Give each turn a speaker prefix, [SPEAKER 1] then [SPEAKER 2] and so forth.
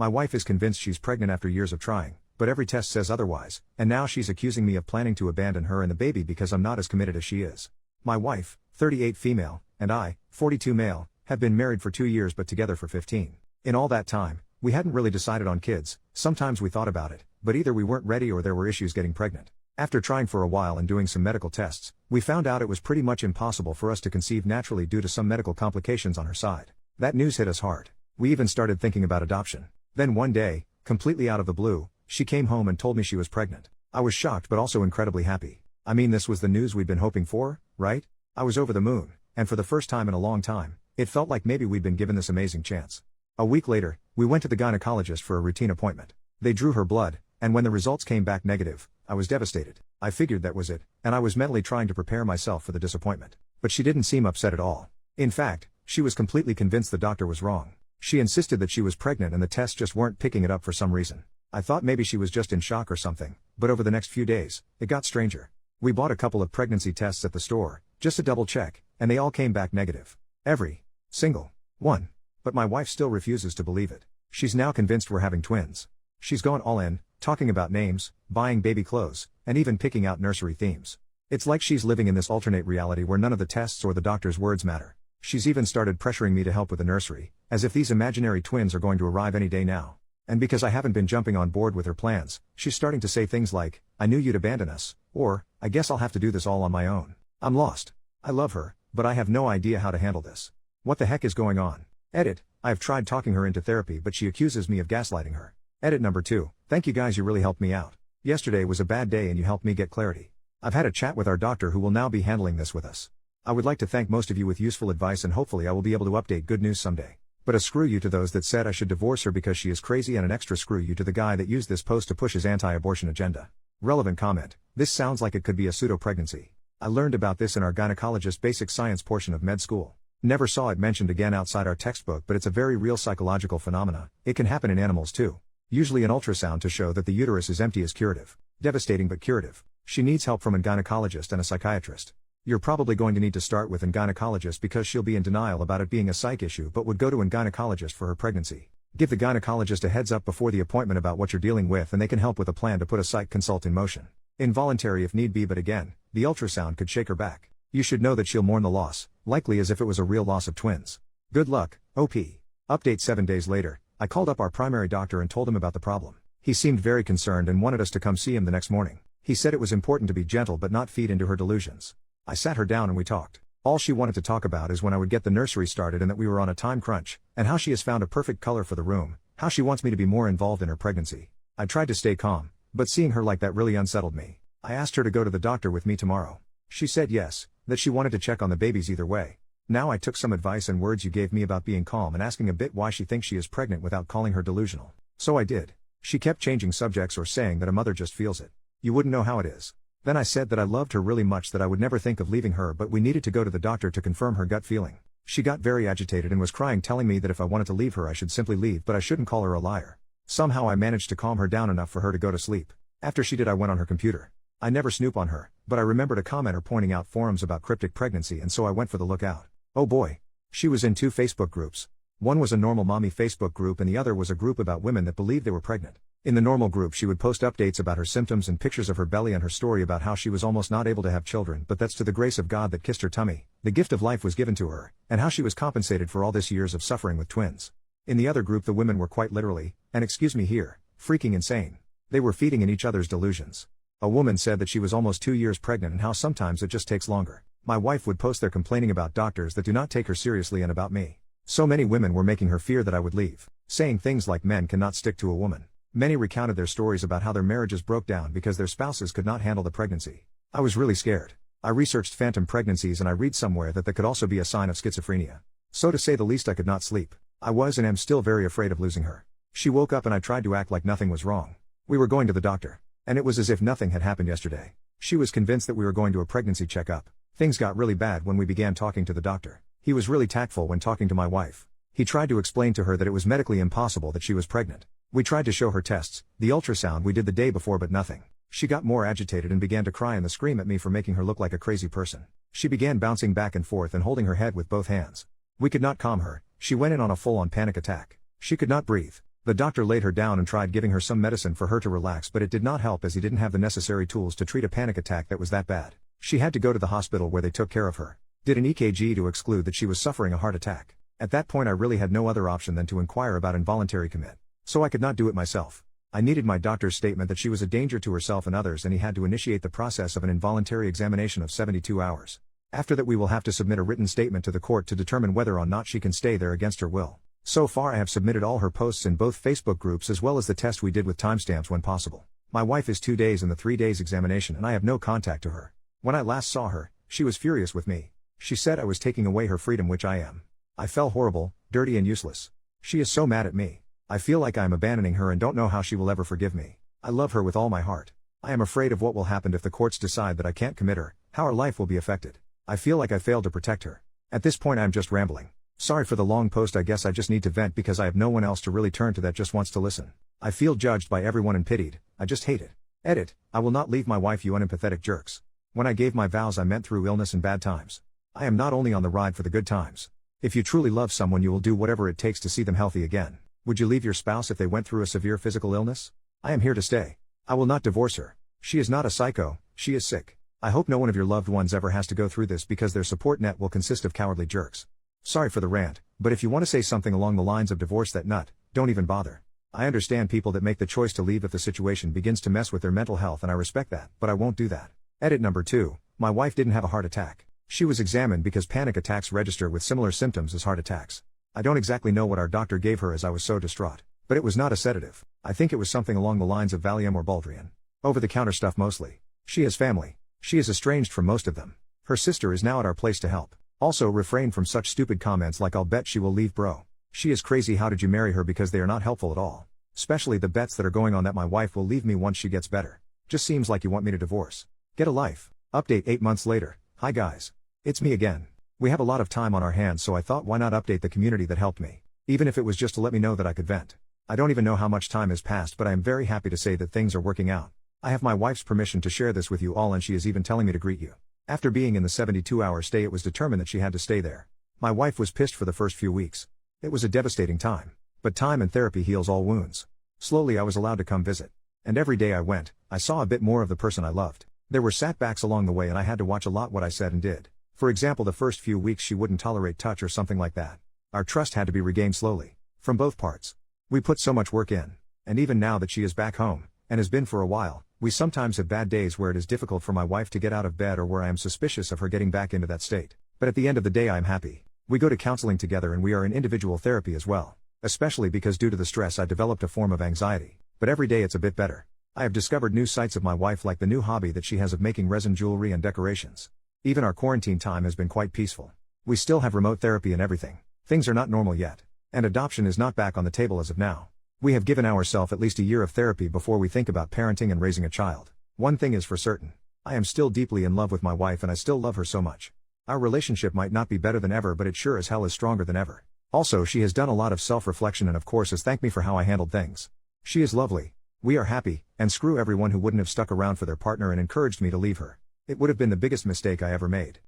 [SPEAKER 1] My wife is convinced she's pregnant after years of trying, but every test says otherwise, and now she's accusing me of planning to abandon her and the baby because I'm not as committed as she is. My wife, 38 female, and I, 42 male, have been married for 2 years but together for 15. In all that time, we hadn't really decided on kids. Sometimes we thought about it, but either we weren't ready or there were issues getting pregnant. After trying for a while and doing some medical tests, we found out it was pretty much impossible for us to conceive naturally due to some medical complications on her side. That news hit us hard. We even started thinking about adoption. Then one day, completely out of the blue, she came home and told me she was pregnant. I was shocked but also incredibly happy. I mean, this was the news we'd been hoping for, right? I was over the moon, and for the first time in a long time, it felt like maybe we'd been given this amazing chance. A week later, we went to the gynecologist for a routine appointment. They drew her blood, and when the results came back negative, I was devastated. I figured that was it, and I was mentally trying to prepare myself for the disappointment. But she didn't seem upset at all. In fact, she was completely convinced the doctor was wrong. She insisted that she was pregnant and the tests just weren't picking it up for some reason. I thought maybe she was just in shock or something, but over the next few days, it got stranger. We bought a couple of pregnancy tests at the store, just to double check, and they all came back negative. Every single one. But my wife still refuses to believe it. She's now convinced we're having twins. She's gone all in, talking about names, buying baby clothes, and even picking out nursery themes. It's like she's living in this alternate reality where none of the tests or the doctor's words matter. She's even started pressuring me to help with the nursery, as if these imaginary twins are going to arrive any day now. And because I haven't been jumping on board with her plans, she's starting to say things like, "I knew you'd abandon us," or, "I guess I'll have to do this all on my own." I'm lost. I love her, but I have no idea how to handle this. What the heck is going on? Edit. I have tried talking her into therapy but she accuses me of gaslighting her. Edit number 2. Thank you guys, you really helped me out. Yesterday was a bad day and you helped me get clarity. I've had a chat with our doctor who will now be handling this with us. I would like to thank most of you with useful advice and hopefully I will be able to update good news someday. But a screw you to those that said I should divorce her because she is crazy, and an extra screw you to the guy that used this post to push his anti-abortion agenda. Relevant comment. This sounds like it could be a pseudo-pregnancy. I learned about this in our gynecologist basic science portion of med school. Never saw it mentioned again outside our textbook, but it's a very real psychological phenomena. It can happen in animals too. Usually an ultrasound to show that the uterus is empty is curative. Devastating but curative. She needs help from a gynecologist and a psychiatrist. You're probably going to need to start with a gynecologist because she'll be in denial about it being a psych issue but would go to a gynecologist for her pregnancy. Give the gynecologist a heads up before the appointment about what you're dealing with and they can help with a plan to put a psych consult in motion. Involuntary if need be, but again, the ultrasound could shake her back. You should know that she'll mourn the loss, likely as if it was a real loss of twins. Good luck, OP. Update 7 days later, I called up our primary doctor and told him about the problem. He seemed very concerned and wanted us to come see him the next morning. He said it was important to be gentle but not feed into her delusions. I sat her down and we talked. All she wanted to talk about is when I would get the nursery started and that we were on a time crunch, and how she has found a perfect color for the room, how she wants me to be more involved in her pregnancy. I tried to stay calm, but seeing her like that really unsettled me. I asked her to go to the doctor with me tomorrow. She said yes, that she wanted to check on the babies either way. Now I took some advice and words you gave me about being calm and asking a bit why she thinks she is pregnant without calling her delusional. So I did. She kept changing subjects or saying that a mother just feels it. You wouldn't know how it is. Then I said that I loved her really much, that I would never think of leaving her, but we needed to go to the doctor to confirm her gut feeling. She got very agitated and was crying, telling me that if I wanted to leave her I should simply leave, but I shouldn't call her a liar. Somehow I managed to calm her down enough for her to go to sleep. After she did, I went on her computer. I never snoop on her, but I remembered a commenter pointing out forums about cryptic pregnancy, and so I went for the lookout. Oh boy. She was in 2 Facebook groups. One was a normal mommy Facebook group and the other was a group about women that believed they were pregnant. In the normal group she would post updates about her symptoms and pictures of her belly and her story about how she was almost not able to have children, but that's to the grace of God that kissed her tummy. The gift of life was given to her, and how she was compensated for all this years of suffering with twins. In the other group the women were quite literally, and excuse me here, freaking insane. They were feeding in each other's delusions. A woman said that she was almost 2 years pregnant and how sometimes it just takes longer. My wife would post there complaining about doctors that do not take her seriously and about me. So many women were making her fear that I would leave, saying things like men cannot stick to a woman. Many recounted their stories about how their marriages broke down because their spouses could not handle the pregnancy. I was really scared. I researched phantom pregnancies and I read somewhere that could also be a sign of schizophrenia. So to say the least I could not sleep. I was and am still very afraid of losing her. She woke up and I tried to act like nothing was wrong. We were going to the doctor. And it was as if nothing had happened yesterday. She was convinced that we were going to a pregnancy checkup. Things got really bad when we began talking to the doctor. He was really tactful when talking to my wife. He tried to explain to her that it was medically impossible that she was pregnant. We tried to show her tests, the ultrasound we did the day before, but nothing. She got more agitated and began to cry and scream at me for making her look like a crazy person. She began bouncing back and forth and holding her head with both hands. We could not calm her. She went in on a full-on panic attack. She could not breathe. The doctor laid her down and tried giving her some medicine for her to relax, but it did not help as he didn't have the necessary tools to treat a panic attack that was that bad. She had to go to the hospital where they took care of her. Did an EKG to exclude that she was suffering a heart attack. At that point I really had no other option than to inquire about involuntary commit. So I could not do it myself. I needed my doctor's statement that she was a danger to herself and others, and he had to initiate the process of an involuntary examination of 72 hours. After that we will have to submit a written statement to the court to determine whether or not she can stay there against her will. So far I have submitted all her posts in both Facebook groups as well as the test we did with timestamps when possible. My wife is 2 days in the 3 days examination and I have no contact to her. When I last saw her, she was furious with me. She said I was taking away her freedom, which I am. I felt horrible, dirty and useless. She is so mad at me. I feel like I am abandoning her and don't know how she will ever forgive me. I love her with all my heart. I am afraid of what will happen if the courts decide that I can't commit her, how her life will be affected. I feel like I failed to protect her. At this point I am just rambling. Sorry for the long post, I guess I just need to vent because I have no one else to really turn to that just wants to listen. I feel judged by everyone and pitied, I just hate it. Edit, I will not leave my wife, you unempathetic jerks. When I gave my vows I meant through illness and bad times. I am not only on the ride for the good times. If you truly love someone you will do whatever it takes to see them healthy again. Would you leave your spouse if they went through a severe physical illness? I am here to stay. I will not divorce her. She is not a psycho, she is sick. I hope no one of your loved ones ever has to go through this because their support net will consist of cowardly jerks. Sorry for the rant, but if you want to say something along the lines of divorce that nut, don't even bother. I understand people that make the choice to leave if the situation begins to mess with their mental health and I respect that, but I won't do that. Edit number 2, my wife didn't have a heart attack. She was examined because panic attacks register with similar symptoms as heart attacks. I don't exactly know what our doctor gave her as I was so distraught, but it was not a sedative. I think it was something along the lines of Valium or Baldrian. Over-the-counter stuff mostly. She has family. She is estranged from most of them. Her sister is now at our place to help. Also refrain from such stupid comments like I'll bet she will leave bro. She is crazy, how did you marry her, because they are not helpful at all. Especially the bets that are going on that my wife will leave me once she gets better. Just seems like you want me to divorce. Get a life. Update 8 months later. Hi guys. It's me again. We have a lot of time on our hands, so I thought why not update the community that helped me. Even if it was just to let me know that I could vent. I don't even know how much time has passed, but I am very happy to say that things are working out. I have my wife's permission to share this with you all and she is even telling me to greet you. After being in the 72-hour stay it was determined that she had to stay there. My wife was pissed for the first few weeks. It was a devastating time. But time and therapy heals all wounds. Slowly I was allowed to come visit. And every day I went, I saw a bit more of the person I loved. There were setbacks along the way and I had to watch a lot what I said and did. For example, the first few weeks she wouldn't tolerate touch or something like that. Our trust had to be regained slowly. From both parts. We put so much work in. And even now that she is back home, and has been for a while, we sometimes have bad days where it is difficult for my wife to get out of bed or where I am suspicious of her getting back into that state. But at the end of the day I am happy. We go to counseling together and we are in individual therapy as well. Especially because due to the stress I developed a form of anxiety. But every day it's a bit better. I have discovered new sides of my wife, like the new hobby that she has of making resin jewelry and decorations. Even our quarantine time has been quite peaceful. We still have remote therapy and everything. Things are not normal yet. And adoption is not back on the table as of now. We have given ourselves at least a year of therapy before we think about parenting and raising a child. One thing is for certain. I am still deeply in love with my wife and I still love her so much. Our relationship might not be better than ever, but it sure as hell is stronger than ever. Also, she has done a lot of self-reflection and of course has thanked me for how I handled things. She is lovely. We are happy, and screw everyone who wouldn't have stuck around for their partner and encouraged me to leave her. It would have been the biggest mistake I ever made.